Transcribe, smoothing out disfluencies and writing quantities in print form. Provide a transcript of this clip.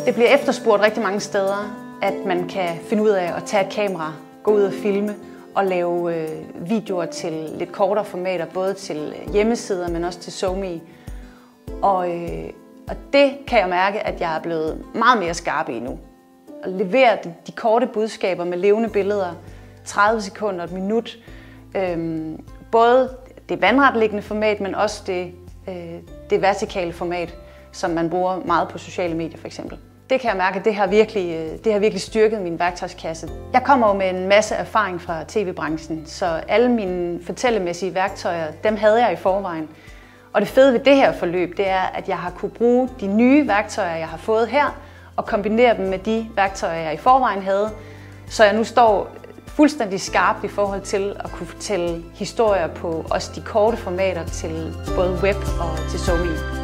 Det bliver efterspurgt rigtig mange steder, at man kan finde ud af at tage et kamera, gå ud og filme og lave videoer til lidt kortere formater, både til hjemmesider, men også til SoMe. Og det kan jeg mærke, at jeg er blevet meget mere skarp i nu. At levere de korte budskaber med levende billeder, 30 sekunder, et minut. Både det vandretliggende format, men også det vertikale format, som man bruger meget på sociale medier for eksempel. Det kan jeg mærke, det har virkelig styrket min værktøjskasse. Jeg kommer jo med en masse erfaring fra tv-branchen, så alle mine fortællemæssige værktøjer, dem havde jeg i forvejen. Og det fede ved det her forløb, det er, at jeg har kunne bruge de nye værktøjer, jeg har fået her, og kombinere dem med de værktøjer, jeg i forvejen havde, så jeg nu står fuldstændig skarpt i forhold til at kunne fortælle historier på også de korte formater til både web og til SoMe.